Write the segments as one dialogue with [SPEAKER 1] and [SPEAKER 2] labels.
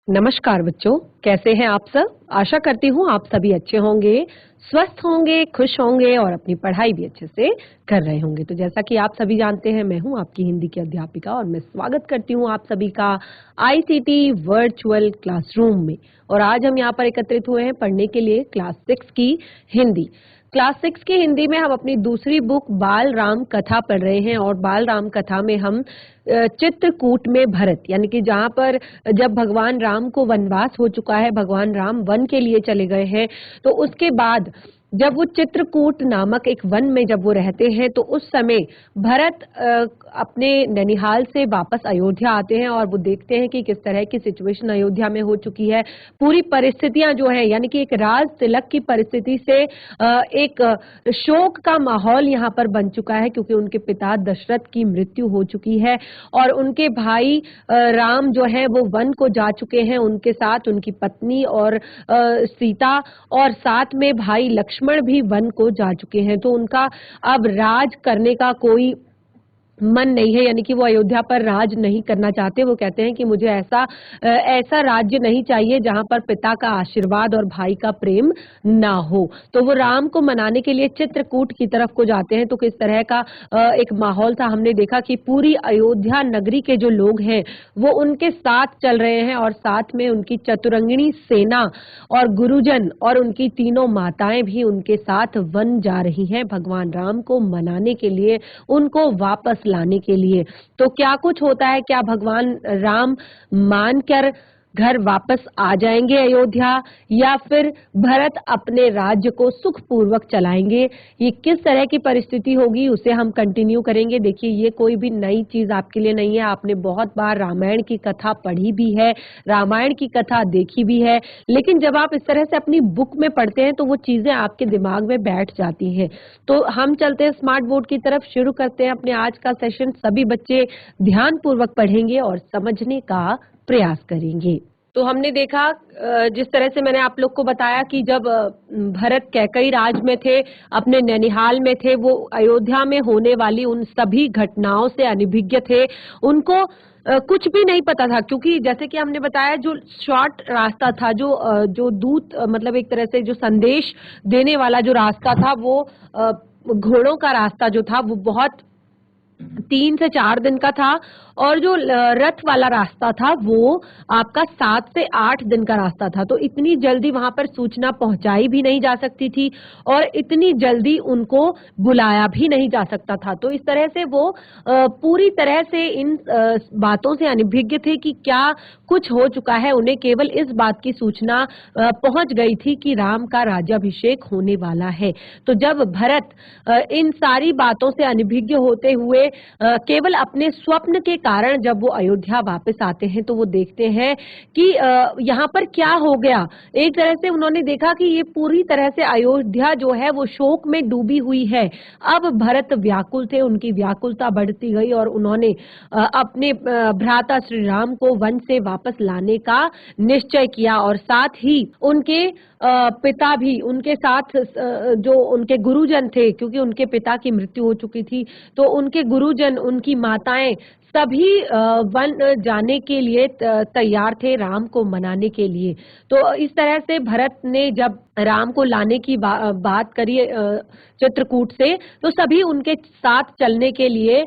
[SPEAKER 1] नमस्कार बच्चों, कैसे हैं आप सब? आशा करती हूँ आप सभी अच्छे होंगे, स्वस्थ होंगे, खुश होंगे और अपनी पढ़ाई भी अच्छे से कर रहे होंगे। तो जैसा कि आप सभी जानते हैं, मैं हूँ आपकी हिंदी की अध्यापिका और मैं स्वागत करती हूँ आप सभी का आईसीटी वर्चुअल क्लासरूम में। और आज हम यहाँ पर एकत्रित हुए हैं पढ़ने के लिए क्लास 6 की हिंदी। क्लास 6 की हिंदी में हम अपनी दूसरी बुक बाल राम कथा पढ़ रहे हैं और बाल राम कथा में हम चित्रकूट में भरत यानी कि जहाँ पर जब भगवान राम को वनवास हो चुका है, भगवान राम वन के लिए चले गए हैं, तो उसके बाद जब वो चित्रकूट नामक एक वन में जब वो रहते हैं तो उस समय भरत अपने ननिहाल से वापस अयोध्या आते हैं और वो देखते हैं कि किस तरह की सिचुएशन अयोध्या में हो चुकी है। पूरी परिस्थितियां जो है यानी कि एक राज तिलक की परिस्थिति से एक शोक का माहौल यहाँ पर बन चुका है, क्योंकि उनके पिता दशरथ की मृत्यु हो चुकी है और उनके भाई राम जो है वो वन को जा चुके हैं, उनके साथ उनकी पत्नी और सीता, और साथ में भाई लक्ष्मण भी वन को जा चुके हैं। तो उनका अब राज करने का कोई मन नहीं है, यानी कि वो अयोध्या पर राज नहीं करना चाहते। वो कहते हैं कि मुझे ऐसा राज्य नहीं चाहिए जहां पर पिता का आशीर्वाद और भाई का प्रेम ना हो। तो वो राम को मनाने के लिए चित्रकूट की तरफ को जाते हैं। तो किस तरह का एक माहौल था, हमने देखा कि पूरी अयोध्या नगरी के जो लोग हैं वो उनके साथ चल रहे हैं और साथ में उनकी चतुरंगिणी सेना और गुरुजन और उनकी तीनों माताएं भी उनके साथ वन जा रही हैं भगवान राम को मनाने के लिए, उनको वापस लाने के लिए। तो क्या कुछ होता है, क्या भगवान राम मानकर घर वापस आ जाएंगे अयोध्या या फिर भरत अपने राज्य को सुखपूर्वक चलाएंगे? ये किस तरह की परिस्थिति होगी उसे हम कंटिन्यू करेंगे। देखिए, ये कोई भी नई चीज आपके लिए नहीं है, आपने बहुत बार रामायण की कथा पढ़ी भी है, रामायण की कथा देखी भी है, लेकिन जब आप इस तरह से अपनी बुक में पढ़ते हैं तो वो चीजें आपके दिमाग में बैठ जाती हैं। तो हम चलते हैं स्मार्ट बोर्ड की तरफ, शुरू करते हैं अपने आज का सेशन। सभी बच्चे ध्यान पूर्वक पढ़ेंगे और समझने का प्रयास करेंगे। तो हमने देखा जिस तरह से मैंने आप लोग को बताया कि जब भरत कैकई राज में थे, अपने ननिहाल में थे, वो अयोध्या में होने वाली उन सभी घटनाओं से अनभिज्ञ थे। उनको कुछ भी नहीं पता था, क्योंकि जैसे कि हमने बताया जो शॉर्ट रास्ता था, जो दूत मतलब एक तरह से जो संदेश देने वाला जो रास्ता था, वो घोड़ों का रास्ता जो था वो बहुत 3 से 4 दिन का था, और जो रथ वाला रास्ता था वो आपका 7 से 8 दिन का रास्ता था। तो इतनी जल्दी वहां पर सूचना पहुंचाई भी नहीं जा सकती थी और इतनी जल्दी उनको बुलाया भी नहीं जा सकता था। तो इस तरह से वो पूरी तरह से इन बातों से अनभिज्ञ थे कि क्या कुछ हो चुका है। उन्हें केवल इस बात की सूचना पहुंच गई थी कि राम का राज्याभिषेक होने वाला है। तो जब भरत इन सारी बातों से अनभिज्ञ होते हुए केवल अपने स्वप्न के कारण जब वो अयोध्या वापस आते हैं तो वो देखते हैं कि यहाँ पर क्या हो गया। एक तरह से उन्होंने देखा कि ये पूरी तरह से अयोध्या जो है वो शोक में डूबी हुई है। अब भरत व्याकुल थे, उनकी व्याकुलता बढ़ती गई और उन्होंने अपने भ्राता श्री राम को वन से वापस लाने का निश्चय किया, और साथ ही उनके पिता भी उनके साथ, जो उनके गुरुजन थे, क्योंकि उनके पिता की मृत्यु हो चुकी थी, तो उनके गुरुजन, उनकी माताएं सभी वन जाने के लिए तैयार थे राम को मनाने के लिए। तो इस तरह से भरत ने जब राम को लाने की बात करी चित्रकूट से, तो सभी उनके साथ चलने के लिए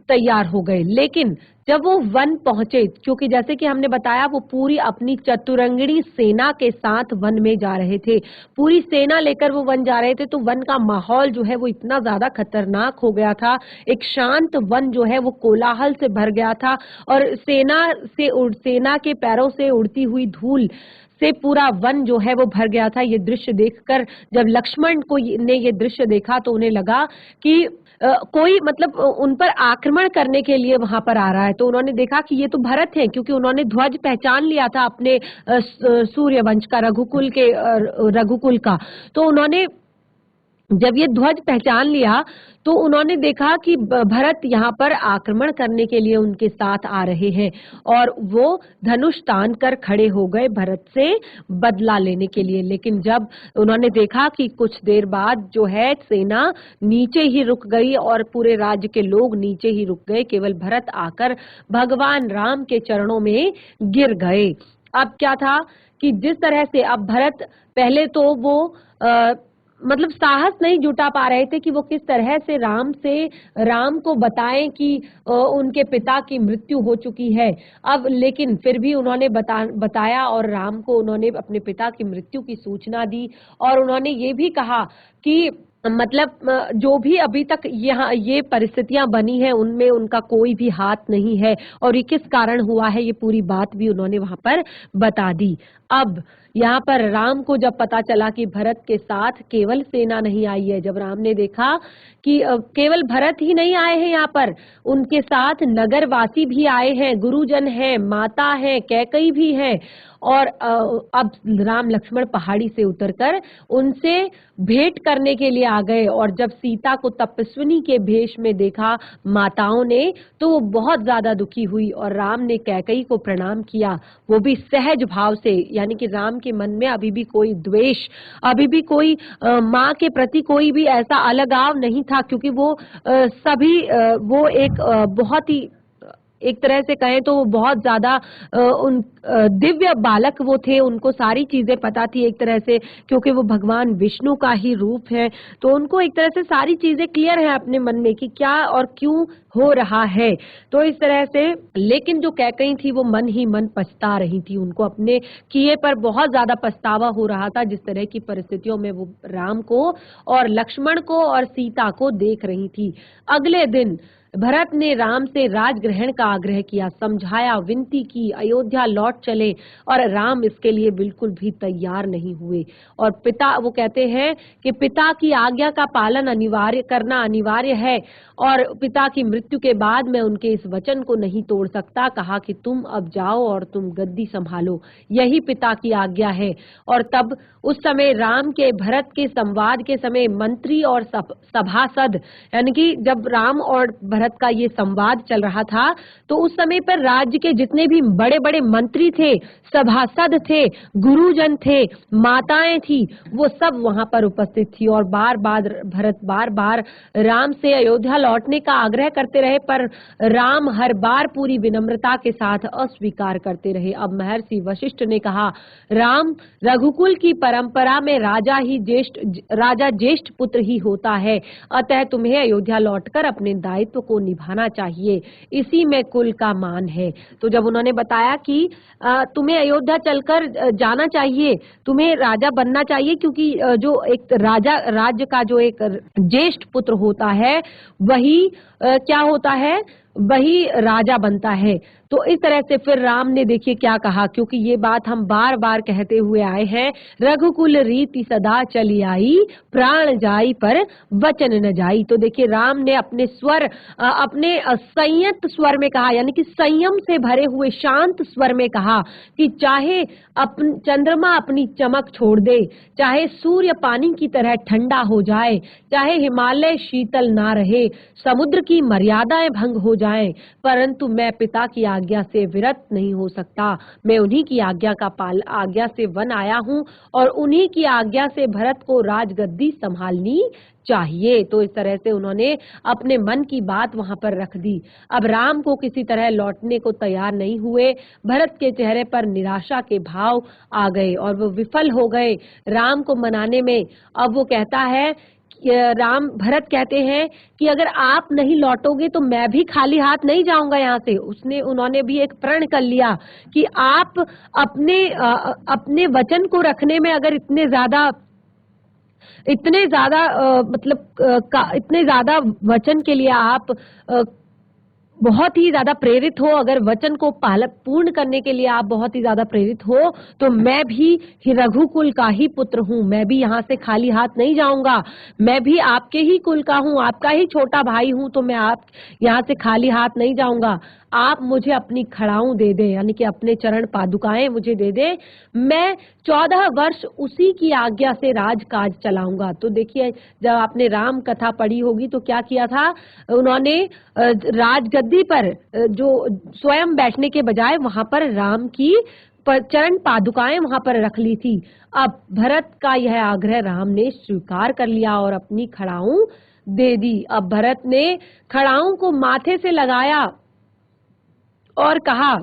[SPEAKER 1] तैयार हो गए। लेकिन जब वो वन पहुंचे, क्योंकि जैसे कि हमने बताया वो पूरी अपनी चतुरंगिणी सेना के साथ वन में जा रहे थे, पूरी सेना लेकर वो वन जा रहे थे, तो वन का माहौल जो है वो इतना ज्यादा खतरनाक हो गया था। एक शांत वन जो है वो कोलाहल से भर गया था और सेना के पैरों से उड़ती हुई धूल से पूरा वन जो है वो भर गया था। ये दृश्य देखकर जब लक्ष्मण को ने ये दृश्य देखा तो उन्हें लगा कि कोई मतलब उन पर आक्रमण करने के लिए वहां पर आ रहा है। तो उन्होंने देखा कि ये तो भरत है, क्योंकि उन्होंने ध्वज पहचान लिया था अपने सूर्यवंश का, रघुकुल का। तो उन्होंने जब ये ध्वज पहचान लिया तो उन्होंने देखा कि भरत यहाँ पर आक्रमण करने के लिए उनके साथ आ रहे हैं, और वो धनुष तान कर खड़े हो गए भरत से बदला लेने के लिए। लेकिन जब उन्होंने देखा कि कुछ देर बाद जो है सेना नीचे ही रुक गई और पूरे राज्य के लोग नीचे ही रुक गए, केवल भरत आकर भगवान राम के चरणों में गिर गए। अब क्या था कि जिस तरह से अब भरत पहले तो वो मतलब साहस नहीं जुटा पा रहे थे कि वो किस तरह से राम को बताएं कि उनके पिता की मृत्यु हो चुकी है। अब लेकिन फिर भी उन्होंने बताया और राम को उन्होंने अपने पिता की मृत्यु की सूचना दी और उन्होंने ये भी कहा कि मतलब जो भी अभी तक यहाँ ये परिस्थितियां बनी है उनमें उनका कोई भी हाथ नहीं है और ये किस कारण हुआ है, ये पूरी बात भी उन्होंने वहां पर बता दी। अब यहाँ पर राम को जब पता चला कि भरत के साथ केवल सेना नहीं आई है, जब राम ने देखा कि केवल भरत ही नहीं आए हैं, यहाँ पर उनके साथ नगरवासी भी आए हैं, गुरुजन हैं, माता है, कैकई भी है और अब राम लक्ष्मण पहाड़ी से उतरकर उनसे भेंट करने के लिए आ गए और जब सीता को तपस्विनी के भेष में देखा माताओं ने तो वो बहुत ज्यादा दुखी हुई और राम ने कैकई को प्रणाम किया, वो भी सहज भाव से, यानी कि राम के मन में अभी भी कोई द्वेष, अभी भी कोई माँ के प्रति कोई भी ऐसा अलगाव नहीं था क्योंकि वो वो एक बहुत ही एक तरह से कहें तो वो बहुत ज्यादा उन दिव्य बालक वो थे, उनको सारी चीजें पता थी एक तरह से क्योंकि वो भगवान विष्णु का ही रूप है, तो उनको एक तरह से सारी चीजें क्लियर है अपने मन में कि क्या और क्यों हो रहा है। तो इस तरह से लेकिन जो कैकई थी वो मन ही मन पछता रही थी, उनको अपने किए पर बहुत ज्यादा पछतावा हो रहा था जिस तरह की परिस्थितियों में वो राम को और लक्ष्मण को और सीता को देख रही थी। अगले दिन भरत ने राम से राजग्रहण का आग्रह किया, समझाया, विनती की, अयोध्या लौट चले और राम इसके लिए बिल्कुल भी तैयार नहीं हुए और पिता वो कहते हैं कि पिता की आज्ञा का पालन करना अनिवार्य है और पिता की मृत्यु के बाद मैं उनके इस वचन को नहीं तोड़ सकता। कहा कि तुम अब जाओ और तुम गद्दी संभालो, यही पिता की आज्ञा है। और तब उस समय राम के भरत के संवाद के समय मंत्री और सभासद, यानी कि जब राम और भरत का ये संवाद चल रहा था तो उस समय पर राज्य के जितने भी बड़े बड़े मंत्री थे, सभासद थे, गुरुजन थे, माताएं थी, वो सब वहां पर उपस्थित थी और भरत बार बार राम से अयोध्या लौटने का आग्रह करते रहे पर राम हर बार पूरी विनम्रता के साथ अस्वीकार करते रहे। अब महर्षि वशिष्ठ ने कहा, राम, रघुकुल की परंपरा में राजा ज्येष्ठ पुत्र ही होता है, अतः तुम्हें अयोध्या लौटकर अपने दायित्व को निभाना चाहिए, इसी में कुल का मान है। तो जब उन्होंने बताया कि तुम्हें अयोध्या चलकर जाना चाहिए, तुम्हें राजा बनना चाहिए क्योंकि जो एक राज्य का जो एक ज्येष्ठ पुत्र होता है वही क्या होता है, वही राजा बनता है। तो इस तरह से फिर राम ने देखिए क्या कहा, क्योंकि ये बात हम बार बार कहते हुए आए हैं, रघुकुल रीति सदा चली आई, प्राण जाई पर वचन न जाई। तो देखिए राम ने अपने अपने संयत स्वर में कहा, यानी कि संयम से भरे हुए शांत स्वर में कहा कि चाहे चंद्रमा अपनी चमक छोड़ दे, चाहे सूर्य पानी की तरह ठंडा हो जाए, चाहे हिमालय शीतल ना रहे, समुद्र की मर्यादाएं भंग हो जाएं, परंतु मैं पिता की आज्ञा से विरत नहीं हो सकता। मैं उन्हीं की आज्ञा से वन आया हूँ और उन्हीं की आज्ञा से भरत को राजगद्दी संभालनी चाहिए। तो इस तरह से उन्होंने अपने मन की बात वहां पर रख दी। अब राम को किसी तरह लौटने को तैयार नहीं हुए, भरत के चेहरे पर निराशा के भाव आ गए और वो विफल हो गए राम को मनाने में। अब वो कहता है, भरत कहते हैं कि अगर आप नहीं लौटोगे तो मैं भी खाली हाथ नहीं जाऊंगा यहाँ से। उन्होंने भी एक प्रण कर लिया कि आप अपने वचन को रखने में अगर इतने ज्यादा वचन के लिए आप बहुत ही ज्यादा प्रेरित हो, अगर वचन को पूर्ण करने के लिए आप बहुत ही ज्यादा प्रेरित हो, तो मैं भी रघुकुल का ही पुत्र हूँ, मैं भी यहाँ से खाली हाथ नहीं जाऊंगा, मैं भी आपके ही कुल का हूँ, आपका ही छोटा भाई हूँ, तो मैं आप यहाँ से खाली हाथ नहीं जाऊंगा। आप मुझे अपनी खड़ाऊं दे दे, यानी कि अपने चरण पादुकाएं मुझे दे दे, मैं 14 वर्ष उसी की आज्ञा से राजकाज चलाऊंगा। तो देखिए जब आपने राम कथा पढ़ी होगी तो क्या किया था उन्होंने, राजगद्दी पर जो स्वयं बैठने के बजाय वहां पर राम की चरण पादुकाएं वहां पर रख ली थी। अब भरत का यह आग्रह राम ने स्वीकार कर लिया और अपनी खड़ाऊं दे दी। अब भरत ने खड़ाऊं को माथे से लगाया और कहा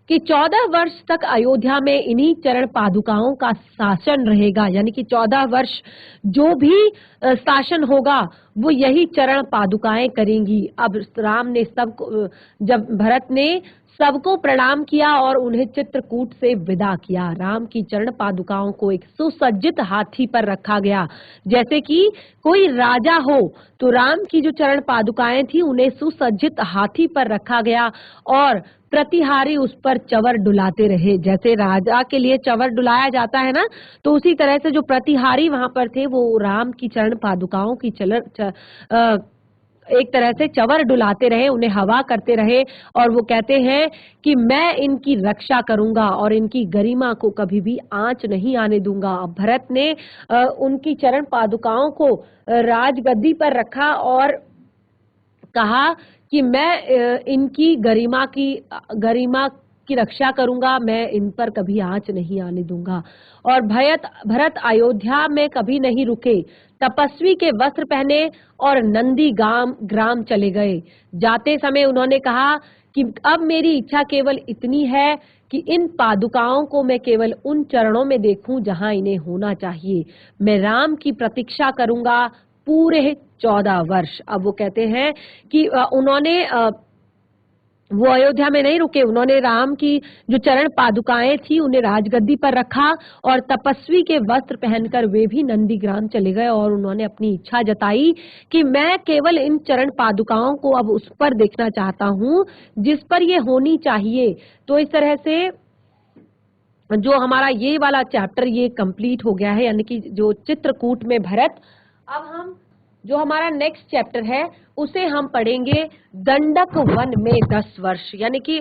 [SPEAKER 1] कि 14 वर्ष तक अयोध्या में इन्हीं चरण पादुकाओं का शासन रहेगा, यानी कि 14 वर्ष जो भी शासन होगा वो यही चरण पादुकाएं करेंगी। अब राम ने सबको, जब भरत ने सबको प्रणाम किया और उन्हें चित्रकूट से विदा किया, राम की चरण पादुकाओं को एक सुसज्जित हाथी पर रखा गया, जैसे कि कोई राजा हो तो राम की जो चरण पादुकाएं थी उन्हें सुसज्जित हाथी पर रखा गया और प्रतिहारी उस पर चवर डुलाते रहे। जैसे राजा के लिए चवर डुलाया जाता है ना, तो उसी तरह से जो प्रतिहारी वहां पर थे वो राम की चरण पादुकाओं की एक तरह से चवर डुलाते रहे, उन्हें हवा करते रहे और वो कहते हैं कि मैं इनकी रक्षा करूंगा और इनकी गरिमा को कभी भी आंच नहीं आने दूंगा। भरत ने उनकी चरण पादुकाओं को राजगद्दी पर रखा और कहा कि मैं इनकी गरिमा की रक्षा करूंगा, मैं इन पर कभी आंच नहीं आने दूंगा। और भरत अयोध्या में कभी नहीं रुके, तपस्वी के वस्त्र पहने और नंदी ग्राम चले गए। जाते समय उन्होंने कहा कि अब मेरी इच्छा केवल इतनी है कि इन पादुकाओं को मैं केवल उन चरणों में देखूं जहां इन्हें होना चाहिए। मैं राम की प्रतीक्षा करूंगा पूरे 14 वर्ष। अब वो कहते हैं कि वो अयोध्या में नहीं रुके, उन्होंने राम की जो चरण पादुकाएं थी उन्हें राजगद्दी पर रखा और तपस्वी के वस्त्र पहनकर वे भी नंदीग्राम चले गए और उन्होंने अपनी इच्छा जताई कि मैं केवल इन चरण पादुकाओं को अब उस पर देखना चाहता हूँ जिस पर ये होनी चाहिए। तो इस तरह से जो हमारा ये वाला चैप्टर ये कंप्लीट हो गया है, यानी कि जो चित्रकूट में भरत। अब हम जो हमारा नेक्स्ट चैप्टर है उसे हम पढ़ेंगे दंडक वन में 10 वर्ष, यानी कि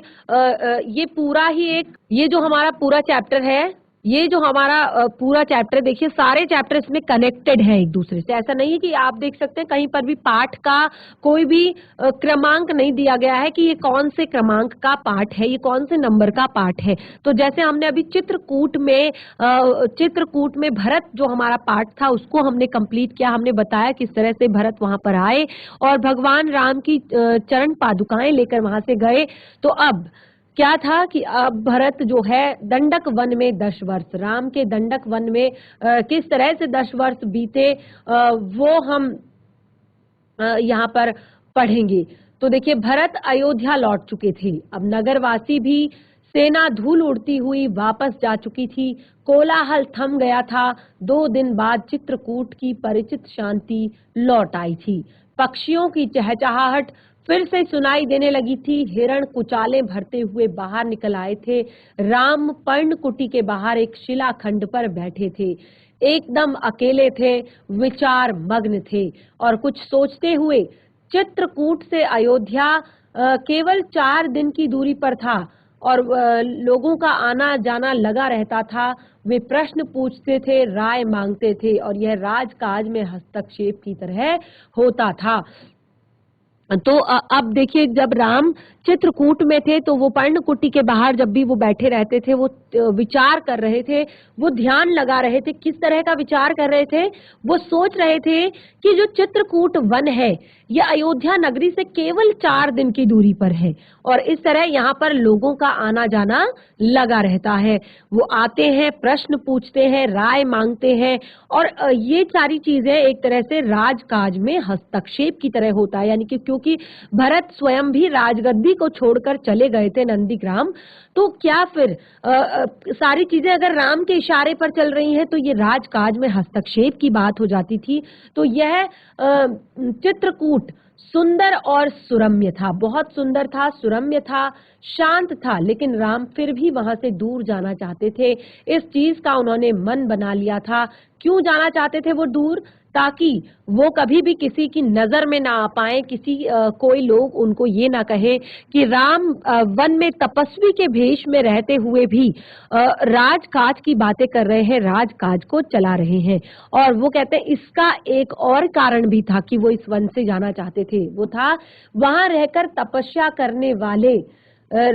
[SPEAKER 1] ये पूरा ही ये जो हमारा पूरा चैप्टर है, ये जो हमारा पूरा चैप्टर, देखिए सारे चैप्टर इसमें कनेक्टेड है एक दूसरे से। ऐसा नहीं है कि आप देख सकते हैं कहीं पर भी पाठ का कोई भी क्रमांक नहीं दिया गया है कि ये कौन से क्रमांक का पाठ है, ये कौन से नंबर का पाठ है। तो जैसे हमने अभी चित्रकूट में भरत जो हमारा पाठ था उसको हमने कंप्लीट किया, हमने बताया किस तरह से भरत वहां पर आए और भगवान राम की चरण पादुकाएं लेकर वहां से गए। तो अब क्या था कि अब भरत जो है दंडक वन में 10 वर्ष, राम के दंडक वन में किस तरह से 10 वर्ष बीते वो हम यहाँ पर पढ़ेंगे। तो देखिए भरत अयोध्या लौट चुके थे, अब नगरवासी भी सेना धूल उड़ती हुई वापस जा चुकी थी, कोलाहल थम गया था। 2 दिन बाद चित्रकूट की परिचित शांति लौट आई थी, पक्षियों की चहचहाहट फिर से सुनाई देने लगी थी, हिरण कुचाले भरते हुए बाहर निकल आए थे। राम पर्णकुटी के बाहर एक शिलाखंड पर बैठे थे, एकदम अकेले थे, विचार मग्न थे और कुछ सोचते हुए। चित्रकूट से अयोध्या केवल 4 दिन की दूरी पर था और लोगों का आना जाना लगा रहता था। वे प्रश्न पूछते थे, राय मांगते थे और यह राजकाज में हस्तक्षेप की तरह होता था। तो अब देखिए जब राम चित्रकूट में थे तो वो पर्णकुटी के बाहर जब भी वो बैठे रहते थे वो विचार कर रहे थे, वो ध्यान लगा रहे थे। किस तरह का विचार कर रहे थे? वो सोच रहे थे कि जो चित्रकूट वन है ये अयोध्या नगरी से केवल 4 दिन की दूरी पर है और इस तरह यहाँ पर लोगों का आना जाना लगा रहता है। वो आते हैं, प्रश्न पूछते हैं, राय मांगते हैं और ये सारी चीजें एक तरह से राजकाज में हस्तक्षेप की तरह होता है, यानी कि क्योंकि भरत स्वयं भी राजगद्दी को छोड़कर चले गए थे नंदीग्राम, तो क्या फिर सारी चीजें अगर राम के इशारे पर चल रही हैं तो ये राजकाज में हस्तक्षेप की बात हो जाती थी। तो यह चित्रकूट सुंदर और सुरम्य था, बहुत सुंदर था, सुरम्य था, शांत था, लेकिन राम फिर भी वहां से दूर जाना चाहते थे। इस चीज का उन्होंने मन बना लिया था। क्यों जाना चाहते थे वो दूर? ताकि वो कभी भी किसी की नजर में ना आ पाए, कोई लोग उनको ये ना कहे कि राम वन में तपस्वी के भेष में रहते हुए भी राजकाज की बातें कर रहे हैं, राजकाज को चला रहे हैं। और वो कहते हैं इसका एक और कारण भी था कि वो इस वन से जाना चाहते थे, वो था वहां रहकर तपस्या करने वाले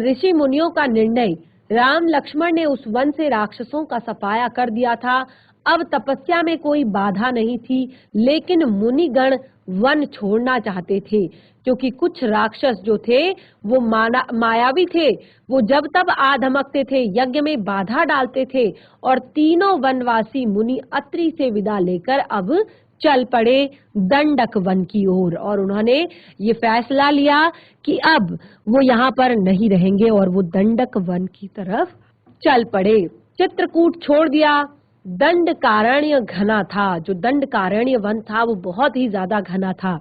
[SPEAKER 1] ऋषि मुनियों का निर्णय। राम लक्ष्मण ने उस वन से राक्षसों का सफाया कर दिया था, अब तपस्या में कोई बाधा नहीं थी, लेकिन मुनिगण वन छोड़ना चाहते थे, क्योंकि कुछ राक्षस जो थे वो मायावी थे। वो जब तब आ धमकते थे, यज्ञ में बाधा डालते थे, और तीनों वनवासी मुनि अत्रि से विदा लेकर अब चल पड़े दंडक वन की ओर। और उन्होंने ये फैसला लिया कि अब वो यहाँ पर नहीं रहेंगे और वो दंडक वन की तरफ चल पड़े। चित्रकूट छोड़ दिया। दंडकारण्य घना था, जो दंडकारण्य वन था वो बहुत ही ज्यादा घना था,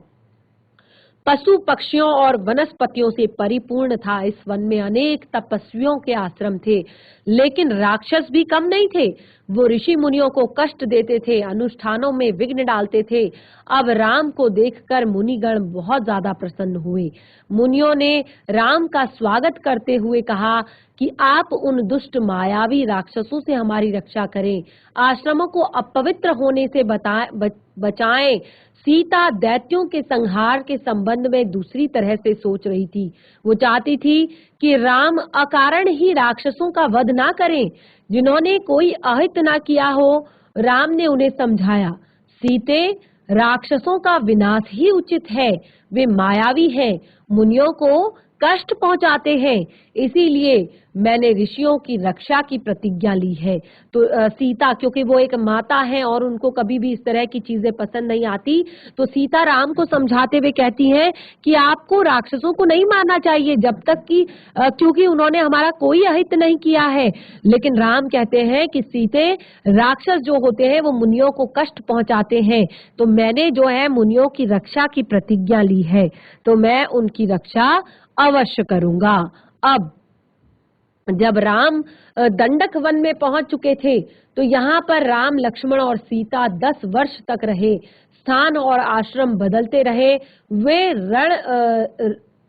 [SPEAKER 1] पशु पक्षियों और वनस्पतियों से परिपूर्ण था। इस वन में अनेक तपस्वियों के आश्रम थे, लेकिन राक्षस भी कम नहीं थे। वो ऋषि मुनियों को कष्ट देते थे, अनुष्ठानों में विघ्न डालते थे। अब राम को देखकर मुनिगण बहुत ज्यादा प्रसन्न हुए। मुनियों ने राम का स्वागत करते हुए कहा कि आप उन दुष्ट मायावी राक्षसों से हमारी रक्षा करें, आश्रमों को अपवित्र होने से बचाएं। सीता दैत्यों के संहार के संबंध में दूसरी तरह से सोच रही थी। वो चाहती थी कि राम अकारण ही राक्षसों का वध ना करें, जिन्होंने कोई अहित ना किया हो। राम ने उन्हें समझाया, सीते, राक्षसों का विनाश ही उचित है। वे मायावी हैं, मुनियों को कष्ट पहुंचाते हैं, इसीलिए मैंने ऋषियों की रक्षा की प्रतिज्ञा ली है। तो सीता, क्योंकि वो एक माता है और उनको कभी भी इस तरह की चीजें पसंद नहीं आती, तो सीता राम को समझाते हुए कहती हैं कि आपको राक्षसों को नहीं मारना चाहिए जब तक कि क्योंकि उन्होंने हमारा कोई अहित नहीं किया है। लेकिन राम कहते हैं कि सीते, राक्षस जो होते हैं वो मुनियों को कष्ट पहुंचाते हैं, तो मैंने जो है मुनियों की रक्षा की प्रतिज्ञा ली है, तो मैं उनकी रक्षा अवश्य करूंगा। अब जब राम दंडक वन में पहुंच चुके थे, तो यहाँ पर राम, लक्ष्मण और सीता 10 वर्ष तक रहे। स्थान और आश्रम बदलते रहे। वे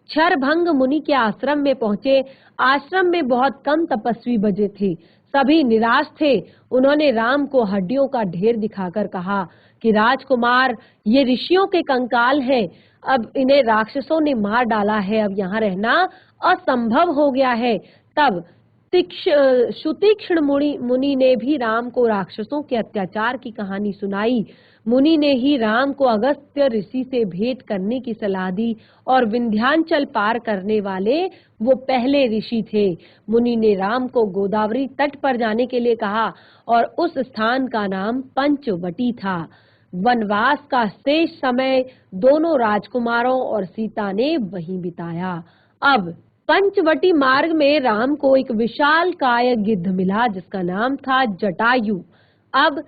[SPEAKER 1] क्षरभंग मुनि के आश्रम में पहुंचे। आश्रम में बहुत कम तपस्वी बचे थे, सभी निराश थे। उन्होंने राम को हड्डियों का ढेर दिखाकर कहा कि राजकुमार, ये ऋषियों के कंकाल हैं, अब इन्हें राक्षसों ने मार डाला है, अब यहाँ रहना असंभव हो गया है। तब सुतीक्ष्ण मुनि ने भी राम को राक्षसों के अत्याचार की कहानी सुनाई। मुनि ने ही राम को अगस्त्य ऋषि से भेंट करने की सलाह दी, और विंध्याचल पार करने वाले वो पहले ऋषि थे। मुनि ने राम को गोदावरी तट पर जाने के लिए कहा, और उस स्थान का नाम पंचवटी था। वनवास का शेष समय दोनों राजकुमारों और सीता ने वहीं बिताया। अब पंचवटी मार्ग में राम को एक विशाल काय गिद्ध मिला, जिसका नाम था जटायु। अब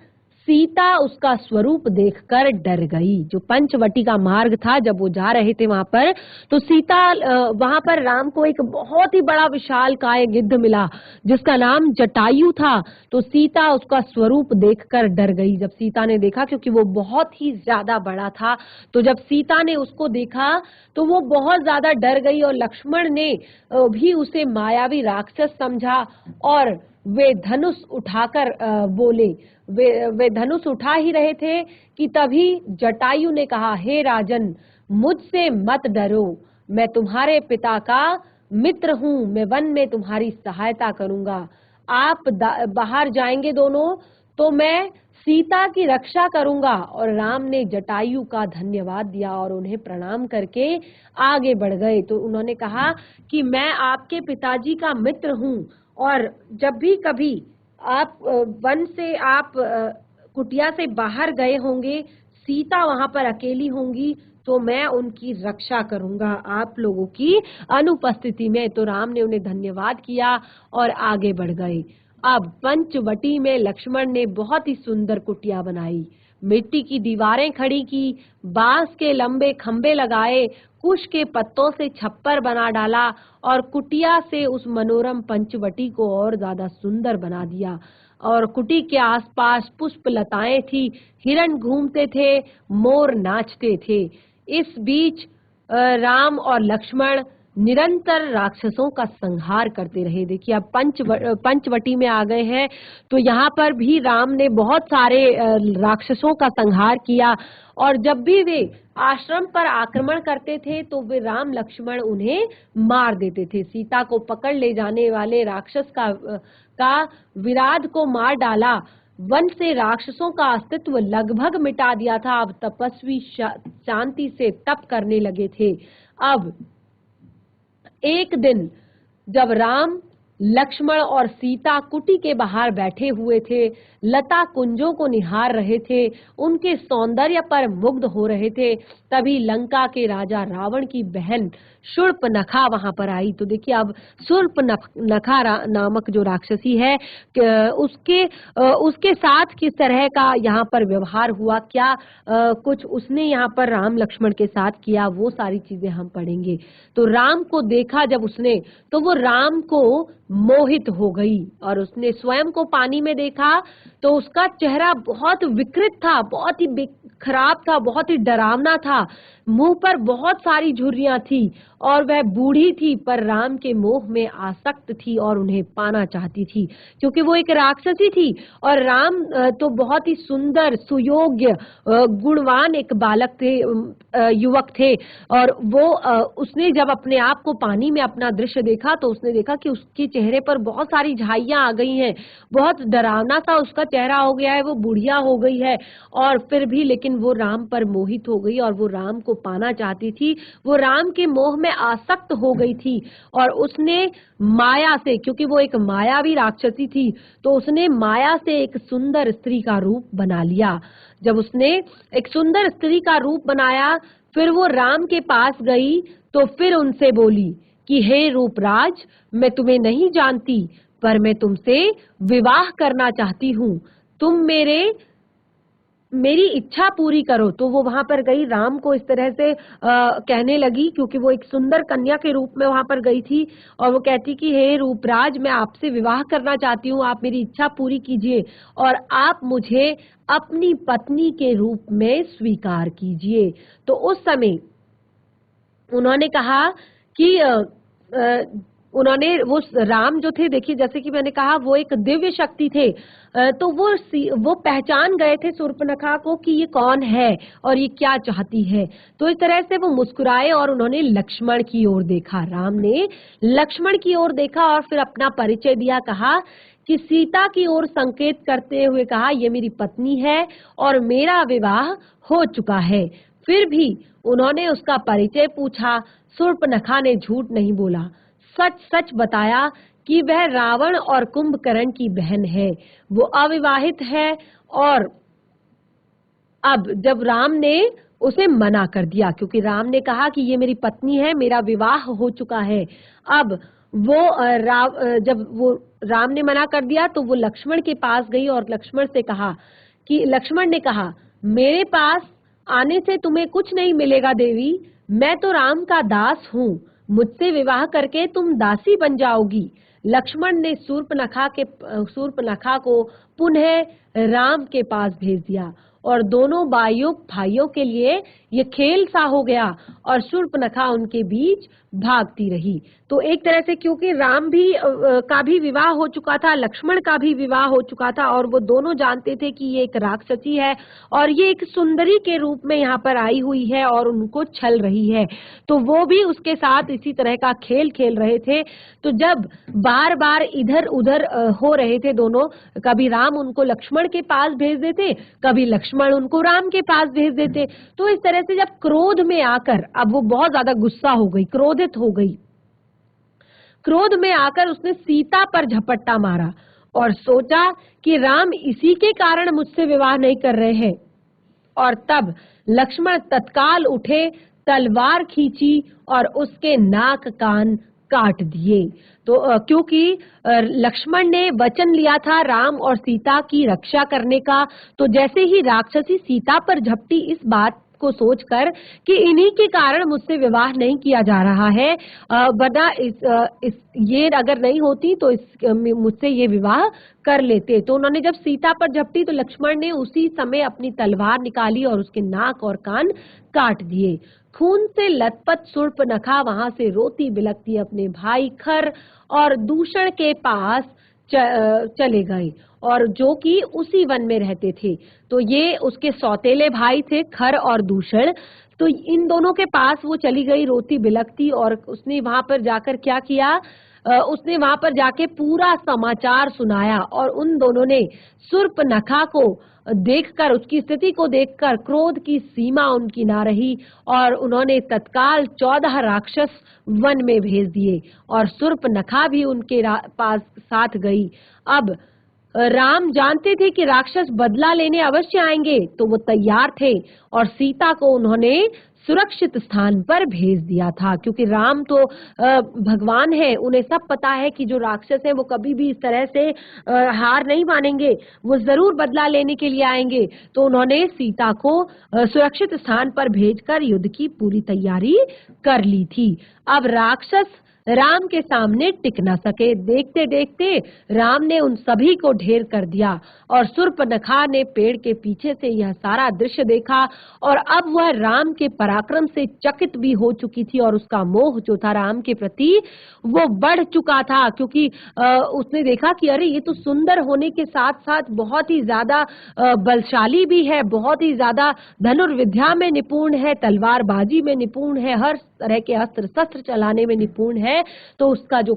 [SPEAKER 1] सीता उसका स्वरूप देखकर डर गई। जो पंचवटी का मार्ग था, जब वो जा रहे थे वहां पर, तो सीता वहां पर राम को एक बहुत ही बड़ा विशाल काय गिद्ध मिला, जिसका नाम जटायु था। तो सीता उसका स्वरूप देखकर डर गई। जब सीता ने देखा, क्योंकि वो बहुत ही ज्यादा बड़ा था, तो जब सीता ने उसको देखा तो वो बहुत ज्यादा डर गई, और लक्ष्मण ने भी उसे मायावी राक्षस समझा, और वे धनुष उठाकर बोले। वे धनुष उठा ही रहे थे कि तभी जटायु ने कहा, हे राजन, मुझसे मत डरो, मैं तुम्हारे पिता का मित्र हूँ, मैं वन में तुम्हारी सहायता करूंगा। आप बाहर जाएंगे दोनों, तो मैं सीता की रक्षा करूंगा। और राम ने जटायु का धन्यवाद दिया और उन्हें प्रणाम करके आगे बढ़ गए। तो उन्होंने कहा कि मैं आपके पिताजी का मित्र हूँ, और जब भी कभी आप वन से, आप कुटिया से बाहर गए होंगे, सीता वहां पर अकेली होंगी, तो मैं उनकी रक्षा करूंगा आप लोगों की अनुपस्थिति में। तो राम ने उन्हें धन्यवाद किया और आगे बढ़ गए। अब पंचवटी में लक्ष्मण ने बहुत ही सुंदर कुटिया बनाई, मिट्टी की दीवारें खड़ी की, बांस के लंबे खंबे लगाए, कुश के पत्तों से छप्पर बना डाला, और कुटिया से उस मनोरम पंचवटी को और ज्यादा सुंदर बना दिया। और कुटी के आसपास पुष्प लताएं थी, हिरण घूमते थे, मोर नाचते थे। इस बीच राम और लक्ष्मण निरंतर राक्षसों का संहार करते रहे। देखिए, अब पंचवटी में आ गए हैं, तो यहाँ पर भी राम ने बहुत सारे राक्षसों का संहार किया, और जब भी वे आश्रम पर आक्रमण करते थे तो वे राम लक्ष्मण उन्हें मार देते थे। सीता को पकड़ ले जाने वाले राक्षस का विराध को मार डाला। वन से राक्षसों का अस्तित्व लगभग मिटा दिया था। अब तपस्वी शांति से तप करने लगे थे। अब एक दिन जब राम, लक्ष्मण और सीता कुटी के बाहर बैठे हुए थे, लता कुंजों को निहार रहे थे, उनके सौंदर्य पर मुग्ध हो रहे थे, तभी लंका के राजा रावण की बहन शूर्पनखा वहां पर आई। तो देखिए अब शूर्पनखा नामक जो राक्षसी है, उसके साथ किस तरह का यहाँ पर व्यवहार हुआ, क्या कुछ उसने यहाँ पर राम लक्ष्मण के साथ किया, वो सारी चीजें हम पढ़ेंगे। तो राम को देखा जब उसने, तो वो राम को मोहित हो गई, और उसने स्वयं को पानी में देखा तो उसका चेहरा बहुत विकृत था, बहुत ही खराब था, बहुत ही डरावना था। मुंह पर बहुत सारी झुर्रियां थी और वह बूढ़ी थी, पर राम के मोह में आसक्त थी और उन्हें पाना चाहती थी, क्योंकि वो एक राक्षसी थी और राम तो बहुत ही सुंदर, सुयोग्य, गुणवान एक बालक थे, युवक थे। और वो उसने जब अपने आप को पानी में अपना दृश्य देखा तो उसने देखा कि उसके चेहरे पर बहुत सारी झाइयां आ गई हैं, बहुत डरावना सा उसका चेहरा हो गया है, वो बुढ़िया हो गई है, और फिर भी लेकिन वो राम पर मोहित हो गई और वो राम को पाना चाहती थी, वो राम के मोह में आसक्त हो गई थी। और उसने माया से, क्योंकि वो एक मायावी राक्षसी थी, तो उसने माया से एक सुंदर स्त्री का रूप बना लिया। जब उसने एक सुंदर स्त्री का रूप बनाया, फिर वो राम के पास गई तो फिर उनसे बोली कि हे रूपराज, मैं तुम्हें नहीं जानती, पर मैं तुमसे विवाह करना चाहती हूँ, तुम मेरी इच्छा पूरी करो। तो वो वहां पर गई, राम को इस तरह से कहने लगी, क्योंकि वो एक सुंदर कन्या के रूप में वहां पर गई थी, और वो कहती कि हे रूपराज, मैं आपसे विवाह करना चाहती हूँ, आप मेरी इच्छा पूरी कीजिए और आप मुझे अपनी पत्नी के रूप में स्वीकार कीजिए। तो उस समय उन्होंने कहा कि उन्होंने, वो राम जो थे, देखिए जैसे कि मैंने कहा वो एक दिव्य शक्ति थे, तो वो पहचान गए थे शूर्पनखा को कि ये कौन है और ये क्या चाहती है। तो इस तरह से वो मुस्कुराए और उन्होंने लक्ष्मण की ओर देखा, राम ने लक्ष्मण की ओर देखा और फिर अपना परिचय दिया, कहा कि सीता की ओर संकेत करते हुए कहा, ये मेरी पत्नी है और मेरा विवाह हो चुका है। फिर भी उन्होंने उसका परिचय पूछा। शूर्पनखा ने झूठ नहीं बोला, सच सच बताया कि वह रावण और कुंभकर्ण की बहन है, वो अविवाहित है। और अब जब राम ने उसे मना कर दिया, क्योंकि राम ने कहा कि ये मेरी पत्नी है, मेरा विवाह हो चुका है, अब जब वो राम ने मना कर दिया तो वो लक्ष्मण के पास गई और लक्ष्मण से कहा कि, लक्ष्मण ने कहा, मेरे पास आने से तुम्हें कुछ नहीं मिलेगा देवी, मैं तो राम का दास हूँ, मुझसे विवाह करके तुम दासी बन जाओगी। लक्ष्मण ने शूर्पनखा को पुनः राम के पास भेज दिया और दोनों भाइयों के लिए ये खेल सा हो गया और शूर्पनखा उनके बीच भागती रही। तो एक तरह से क्योंकि राम का भी विवाह हो चुका था, लक्ष्मण का भी विवाह हो चुका था, और वो दोनों जानते थे कि ये एक राक्षसी है और ये एक सुंदरी के रूप में यहाँ पर आई हुई है और उनको छल रही है, तो वो भी उसके साथ इसी तरह का खेल खेल रहे थे। तो जब बार बार इधर उधर हो रहे थे दोनों, कभी राम उनको लक्ष्मण के पास भेज देते, कभी लक्ष्मण उनको राम के पास भेज देते। तो इस तरह से जब क्रोध में आकर, अब वो बहुत ज्यादा गुस्सा हो गई, क्रोधित हो गई, क्रोध में आकर उसने सीता पर झपट्टा मारा और सोचा कि राम इसी के कारण मुझसे विवाह नहीं कर रहे हैं। और तब लक्ष्मण तत्काल उठे, तलवार खींची और उसके नाक कान काट दिए। तो क्योंकि लक्ष्मण ने वचन लिया था राम और सीता की रक्षा करने का, तो जैसे ही राक्षसी सीता पर झपटी इस बात को सोचकर कि इन्हीं के कारण मुझसे विवाह नहीं किया जा रहा है, वरना ये अगर नहीं होती तो मुझसे ये विवाह कर लेते। तो उन्होंने जब सीता पर झपटी तो लक्ष्मण ने उसी समय अपनी तलवार निकाली और उसके नाक और कान काट दिए। खून से लथपथ शूर्पनखा वहां से रोती बिलखती अपने भाई खर और दूषण के पास चले गए, और जो कि उसी वन में रहते थे। तो ये उसके सौतेले भाई थे, खर और दूषण। तो इन दोनों के पास वो चली गई रोती बिलखती, और उसने वहां पर जाकर क्या किया, उसने वहां पर जाके पूरा समाचार सुनाया और उन दोनों ने शूर्पणखा को देखकर, उसकी स्थिति को देखकर क्रोध की सीमा उनकी ना रही और उन्होंने तत्काल 14 राक्षस वन में भेज दिए और शूर्पणखा भी उनके पास साथ गई। अब राम जानते थे कि राक्षस बदला लेने अवश्य आएंगे, तो वो तैयार थे और सीता को उन्होंने सुरक्षित स्थान पर भेज दिया था, क्योंकि राम तो भगवान है, उन्हें सब पता है कि जो राक्षस है वो कभी भी इस तरह से हार नहीं मानेंगे, वो जरूर बदला लेने के लिए आएंगे। तो उन्होंने सीता को सुरक्षित स्थान पर भेजकर युद्ध की पूरी तैयारी कर ली थी। अब राक्षस राम के सामने टिक न सके। देखते देखते राम ने उन सभी को ढेर कर दिया और शूर्पणखा ने पेड़ के पीछे से यह सारा दृश्य देखा और अब वह राम के पराक्रम से चकित भी हो चुकी थी और उसका मोह जो था राम के प्रति वो बढ़ चुका था, क्योंकि उसने देखा कि अरे ये तो सुंदर होने के साथ साथ बहुत ही ज्यादा बलशाली भी है, बहुत ही ज्यादा धनुर्विद्या में निपुण है, तलवारबाजी में निपुण है, हर तरह के अस्त्र शस्त्र चलाने में निपुण है। तो उसका जो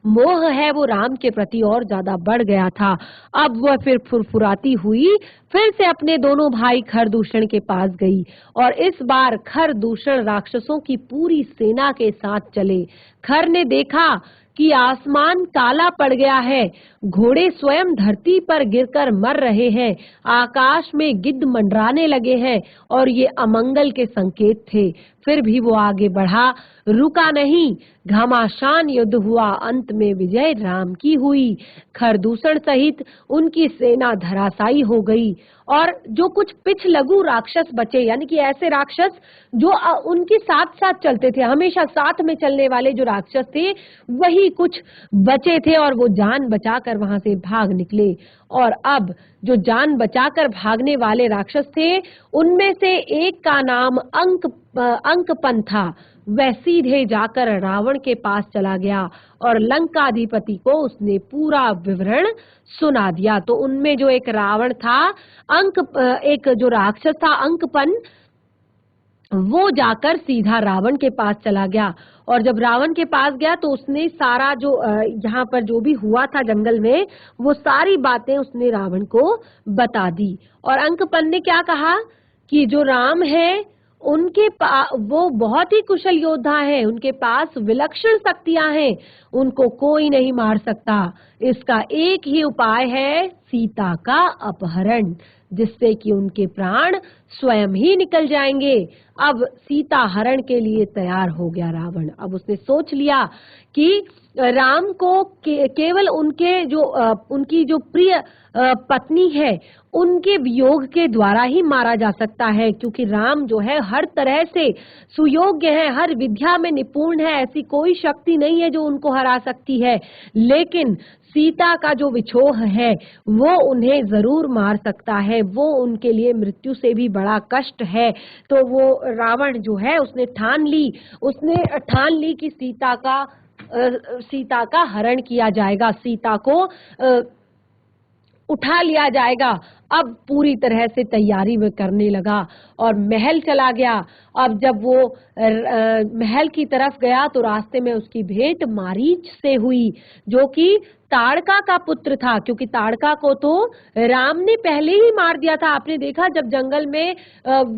[SPEAKER 1] मोह है वो राम के प्रति और ज्यादा बढ़ गया था। अब वह फिर फुरफुराती हुई फिर से अपने दोनों भाई खरदूषण के पास गई और इस बार खरदूषण राक्षसों की पूरी सेना के साथ चले। खर ने देखा कि आसमान काला पड़ गया है, घोड़े स्वयं धरती पर गिरकर मर रहे हैं, आकाश में गिद्ध मंडराने लगे हैं और ये अमंगल के संकेत थे। फिर भी वो आगे बढ़ा, रुका नहीं, घमासान युद्ध हुआ, अंत में विजय राम की हुई। खरदूषण सहित उनकी सेना धराशायी हो गई और जो कुछ पिछलगू राक्षस बचे, यानी कि ऐसे राक्षस जो उनके साथ साथ चलते थे, हमेशा साथ में चलने वाले जो राक्षस थे वही कुछ बचे थे और वो जान बचाकर वहां से भाग निकले। और अब जो जान बचाकर भागने वाले राक्षस थे उनमें से एक का नाम अंकपन था। वह सीधे जाकर रावण के पास चला गया और लंकाधिपति को उसने पूरा विवरण सुना दिया। तो उनमें जो एक रावण था, एक जो राक्षस था अंकपन, वो जाकर सीधा रावण के पास चला गया और जब रावण के पास गया तो उसने सारा जो यहाँ पर जो भी हुआ था जंगल में वो सारी बातें उसने रावण को बता दी। और अंकपन ने क्या कहा कि जो राम है उनके वो बहुत ही कुशल योद्धा है, उनके पास विलक्षण शक्तियां हैं, उनको कोई नहीं मार सकता। इसका एक ही उपाय है, सीता का अपहरण, जिससे कि उनके प्राण स्वयं ही निकल जाएंगे। अब सीता हरण के लिए तैयार हो गया रावण। अब उसने सोच लिया कि राम को केवल उनके जो उनकी जो प्रिय पत्नी है उनके वियोग के द्वारा ही मारा जा सकता है, क्योंकि राम जो है हर तरह से सुयोग्य है, हर विद्या में निपुण है, ऐसी कोई शक्ति नहीं है जो उनको हरा सकती है। लेकिन सीता का जो विछोह है वो उन्हें जरूर मार सकता है, वो उनके लिए मृत्यु से भी बड़ा कष्ट है। तो वो रावण जो है उसने ठान ली कि सीता का हरण किया जाएगा, सीता को उठा लिया जाएगा। अब पूरी तरह से तैयारी में करने लगा और महल चला गया। अब जब वो महल की तरफ गया तो रास्ते में उसकी भेंट मारीच से हुई, जो कि ताड़का का पुत्र था, क्योंकि ताड़का को तो राम ने पहले ही मार दिया था। आपने देखा जब जंगल में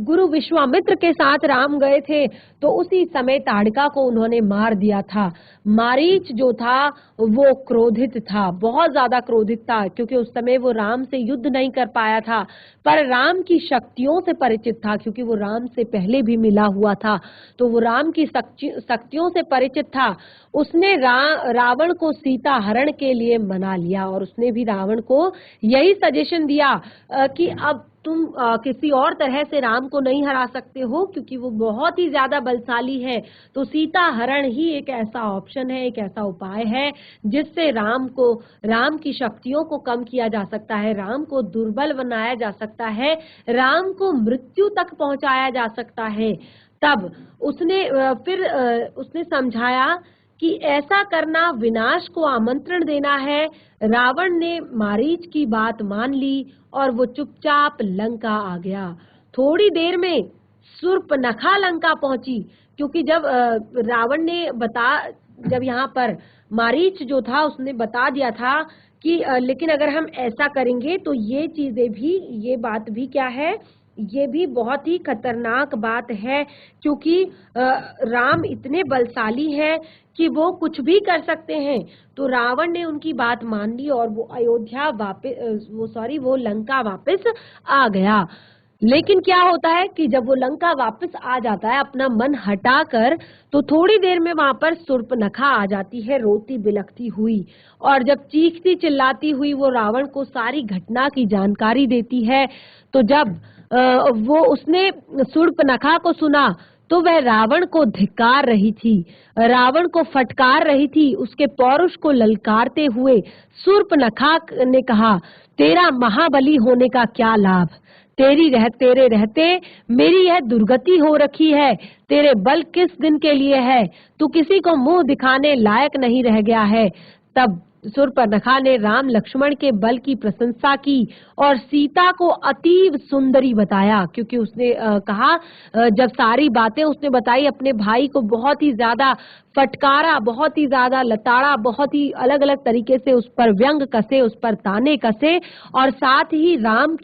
[SPEAKER 1] गुरु विश्वामित्र के साथ राम गए थे तो उसी समय ताड़का को उन्होंने मार दिया था। मारीच जो था वो क्रोधित था, बहुत ज्यादा क्रोधित था, क्योंकि उस समय वो राम से युद्ध नहीं कर पाया था, पर राम की शक्तियों से परिचित था, क्योंकि वो राम से पहले भी मिला हुआ था, तो वो राम की शक्तियों से परिचित था। उसने रावण को सीता हरण के लिए मना लिया और उसने भी रावण को यही सजेशन दिया कि अब तुम किसी और तरह से राम को नहीं हरा सकते हो, क्योंकि वो बहुत ही ज्यादा बलशाली है। तो सीता हरण ही एक ऐसा ऑप्शन है, एक ऐसा उपाय है जिससे राम की शक्तियों को कम किया जा सकता है, राम को दुर्बल बनाया जा सकता है, राम को मृत्यु तक पहुंचाया जा सकता है। तब उसने समझाया कि ऐसा करना विनाश को आमंत्रण देना है। रावण ने मारीच की बात मान ली और वो चुपचाप लंका आ गया। थोड़ी देर में शूर्पणखा लंका पहुंची, क्योंकि जब रावण ने जब यहाँ पर मारीच जो था उसने बता दिया था कि लेकिन अगर हम ऐसा करेंगे तो ये चीजें भी, ये बात भी क्या है, ये भी बहुत ही खतरनाक बात है, क्योंकि राम इतने बलशाली हैं कि वो कुछ भी कर सकते हैं। तो रावण ने उनकी बात मान ली और वो अयोध्या वापस वो लंका वापस आ गया। लेकिन क्या होता है कि जब वो लंका वापस आ जाता है अपना मन हटाकर, तो थोड़ी देर में वहां पर शूर्पणखा आ जाती है रोती बिलखती हुई, और जब चीखती चिल्लाती हुई वो रावण को सारी घटना की जानकारी देती है। तो जब वो उसने शूर्पणखा को सुना तो वह रावण को धिक्कार रही थी, रावण को फटकार रही थी, उसके पौरुष को ललकारते हुए शूर्पणखा ने कहा, तेरा महाबली होने का क्या लाभ, तेरे रहते मेरी यह दुर्गति हो रखी है, तेरे बल किस दिन के लिए है, तू किसी को मुंह दिखाने लायक नहीं रह गया है। तब शूर्पणखा ने राम लक्ष्मण के बल की प्रशंसा की और सीता को अतीव सुंदरी बताया, क्योंकि उसने कहा, जब सारी बातें उसने बताई अपने भाई को, बहुत ही ज्यादा फटकारा, बहुत ही ज्यादा लताड़ा, बहुत ही अलग अलग तरीके से उस पर व्यंग कसे, उस पर ताने कसे, और साथ ही राम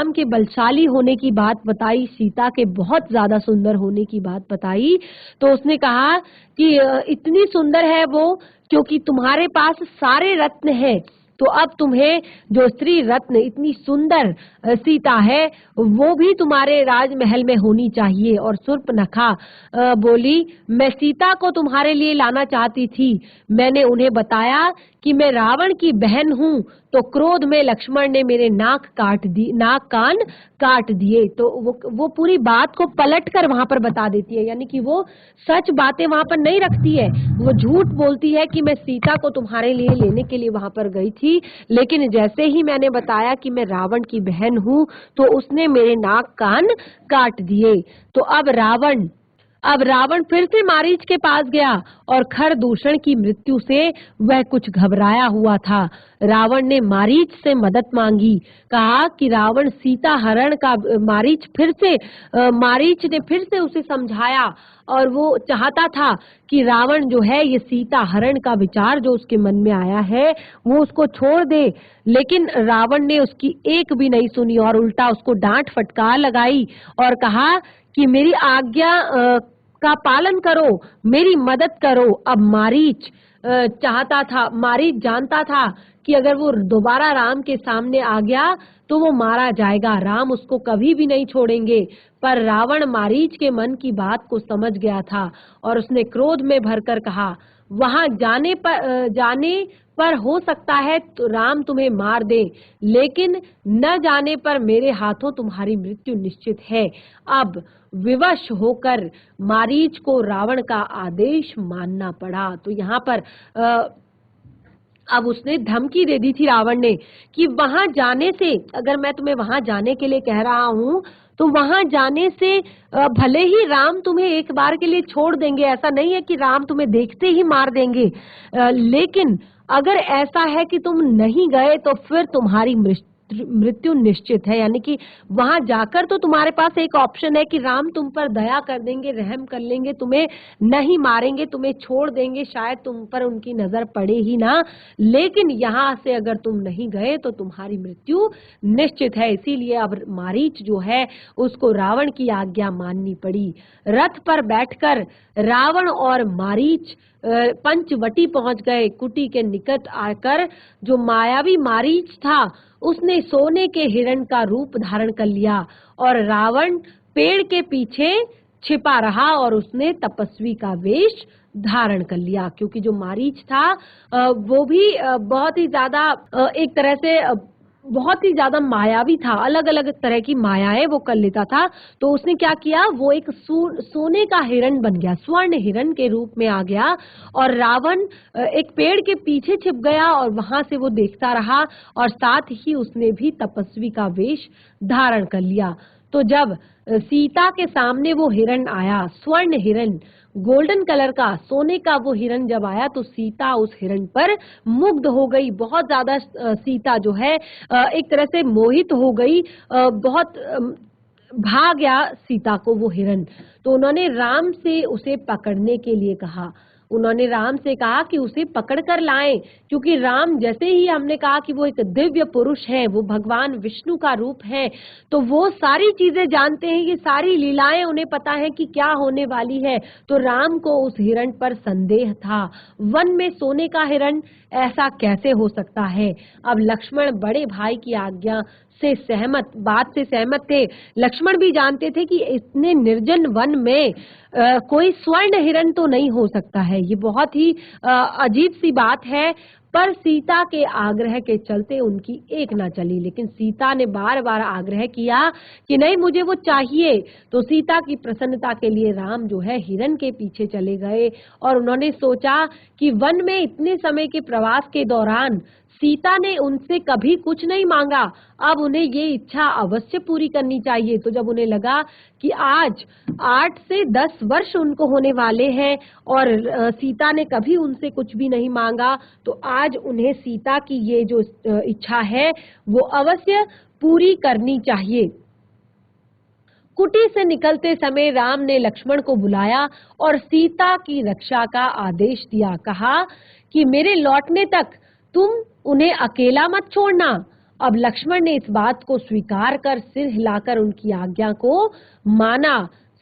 [SPEAKER 1] के बलशाली होने की बात बताई, सीता के बहुत ज्यादा सुंदर होने की बात बताई। तो उसने कहा कि इतनी सुंदर है वो क्योंकि तुम्हारे पास सारे रत्न हैं, तो अब तुम्हें जो स्त्री रत्न इतनी सुंदर सीता है वो भी तुम्हारे राजमहल में होनी चाहिए। और शूर्पणखा बोली, मैं सीता को तुम्हारे लिए लाना चाहती थी, मैंने उन्हें बताया कि मैं रावण की बहन हूँ, तो क्रोध में लक्ष्मण ने मेरे नाक कान काट दिए। तो वो पूरी बात को पलट कर वहां पर बता देती है, यानी कि वो सच बातें वहां पर नहीं रखती है, वो झूठ बोलती है कि मैं सीता को तुम्हारे लिए लेने के लिए वहां पर गई थी, लेकिन जैसे ही मैंने बताया कि मैं रावण की बहन हूँ तो उसने मेरे नाक कान काट दिए। तो अब रावण फिर से मारीच के पास गया और खरदूषण की मृत्यु से वह कुछ घबराया हुआ था। रावण ने मारीच से मदद मांगी, कहा कि रावण सीता हरण का, मारीच ने फिर से उसे समझाया, और वो चाहता था कि रावण जो है ये सीता हरण का विचार जो उसके मन में आया है वो उसको छोड़ दे, लेकिन रावण ने उसकी एक भी नहीं सुनी और उल्टा उसको डांट फटकार लगाई और कहा कि मेरी आज्ञा का पालन करो, मेरी मदद करो। अब मारीच जानता था कि अगर वो दोबारा राम के सामने आ गया तो वो मारा जाएगा, राम उसको कभी भी नहीं छोड़ेंगे। पर रावण मारीच के मन की बात को समझ गया था और उसने क्रोध में भरकर कहा, वहां जाने पर हो सकता है तो राम तुम्हें मार दे, लेकिन न जाने पर मेरे हाथों तुम्हारी मृत्यु निश्चित है। अब विवश होकर मारीच को रावण का आदेश मानना पड़ा। तो यहाँ पर अब उसने धमकी दे दी थी रावण ने कि वहां जाने से, अगर मैं तुम्हें वहां जाने के लिए कह रहा हूं तो वहां जाने से भले ही राम तुम्हें एक बार के लिए छोड़ देंगे, ऐसा नहीं है कि राम तुम्हें देखते ही मार देंगे, लेकिन अगर ऐसा है कि तुम नहीं गए तो फिर तुम्हारी मृत्यु निश्चित है। यानी कि वहां जाकर तो तुम्हारे पास एक ऑप्शन है कि राम तुम पर दया कर देंगे, रहम कर लेंगे, तुम्हें नहीं मारेंगे, तुम्हें छोड़ देंगे, शायद तुम पर उनकी नजर पड़े ही ना, लेकिन यहाँ से अगर तुम नहीं गए तो तुम्हारी मृत्यु निश्चित है। इसीलिए अब मारीच जो है उसको रावण की आज्ञा माननी पड़ी। रथ पर बैठकर रावण और मारीच पंचवटी पहुंच गए। कुटी के निकट आकर जो मायावी मारीच था उसने सोने के हिरण का रूप धारण कर लिया और रावण पेड़ के पीछे छिपा रहा और उसने तपस्वी का वेश धारण कर लिया, क्योंकि जो मारीच था वो भी बहुत ही ज्यादा एक तरह से बहुत ही ज्यादा मायावी था, अलग अलग तरह की मायाएं वो कर लेता था। तो उसने क्या किया, वो एक सोने का हिरण बन गया, स्वर्ण हिरण के रूप में आ गया और रावण एक पेड़ के पीछे छिप गया और वहां से वो देखता रहा और साथ ही उसने भी तपस्वी का वेश धारण कर लिया। तो जब सीता के सामने वो हिरण आया, स्वर्ण हिरण, गोल्डन कलर का, सोने का वो हिरण जब आया तो सीता उस हिरण पर मुग्ध हो गई, बहुत ज्यादा सीता जो है एक तरह से मोहित हो गई, बहुत भा गया सीता को वो हिरण। तो उन्होंने राम से उसे पकड़ने के लिए कहा उन्होंने राम से कहा कि उसे पकड़ कर लाएं, क्योंकि राम जैसे ही हमने कहा कि वो एक दिव्य पुरुष है, वो भगवान विष्णु का रूप है, तो वो सारी चीजें जानते हैं, ये सारी लीलाएं उन्हें पता है कि क्या होने वाली है। तो राम को उस हिरण पर संदेह था। वन में सोने का हिरण, ऐसा कैसे हो सकता है? अब लक्ष्मण बड़े भाई की आज्ञा से बात से सहमत थे। लक्ष्मण भी जानते थे कि इतने निर्जन वन में कोई स्वर्ण हिरण तो नहीं हो सकता है। ये बहुत ही अजीब सी बात है, पर सीता के आग्रह के चलते उनकी एक ना चली। लेकिन सीता ने बार बार आग्रह किया कि नहीं, मुझे वो चाहिए। तो सीता की प्रसन्नता के लिए राम जो है हिरण के पीछे चले गए, और उन्होंने सोचा कि वन में इतने समय के प्रवास के दौरान सीता ने उनसे कभी कुछ नहीं मांगा, अब उन्हें ये इच्छा अवश्य पूरी करनी चाहिए। तो जब उन्हें लगा कि आज 8 से 10 वर्ष उनको होने वाले हैं और सीता ने कभी उनसे कुछ भी नहीं मांगा, तो आज उन्हें सीता की ये जो इच्छा है वो अवश्य पूरी करनी चाहिए। कुटी से निकलते समय राम ने लक्ष्मण को बुलाया और सीता की रक्षा का आदेश दिया। कहा कि मेरे लौटने तक तुम उन्हें अकेला मत छोड़ना। अब लक्ष्मण ने इस बात को स्वीकार कर सिर हिलाकर उनकी आज्ञा को माना।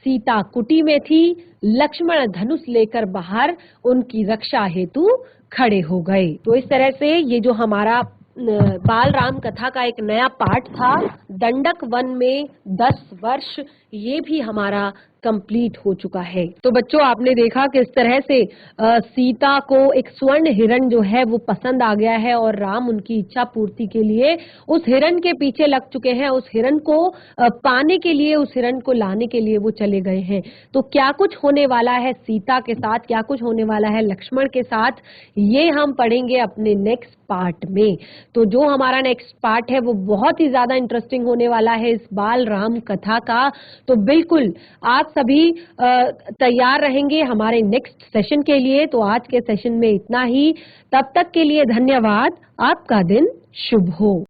[SPEAKER 1] सीता कुटी में थी, लक्ष्मण धनुष लेकर बाहर उनकी रक्षा हेतु खड़े हो गए। तो इस तरह से ये जो हमारा बाल राम कथा का एक नया पार्ट था, दंडक वन में 10 वर्ष, ये भी हमारा कंप्लीट हो चुका है। तो बच्चों, आपने देखा किस तरह से सीता को एक स्वर्ण हिरण जो है वो पसंद आ गया है, और राम उनकी इच्छा पूर्ति के लिए उस हिरण के पीछे लग चुके हैं। उस हिरण को पाने के लिए, उस हिरण को लाने के लिए वो चले गए हैं। तो क्या कुछ होने वाला है सीता के साथ, क्या कुछ होने वाला है लक्ष्मण के साथ, ये हम पढ़ेंगे अपने नेक्स्ट पार्ट में। तो जो हमारा नेक्स्ट पार्ट है वो बहुत ही ज्यादा इंटरेस्टिंग होने वाला है इस बाल राम कथा का। तो बिल्कुल आप सभी तैयार रहेंगे हमारे नेक्स्ट सेशन के लिए। तो आज के सेशन में इतना ही, तब तक के लिए धन्यवाद। आपका दिन शुभ हो।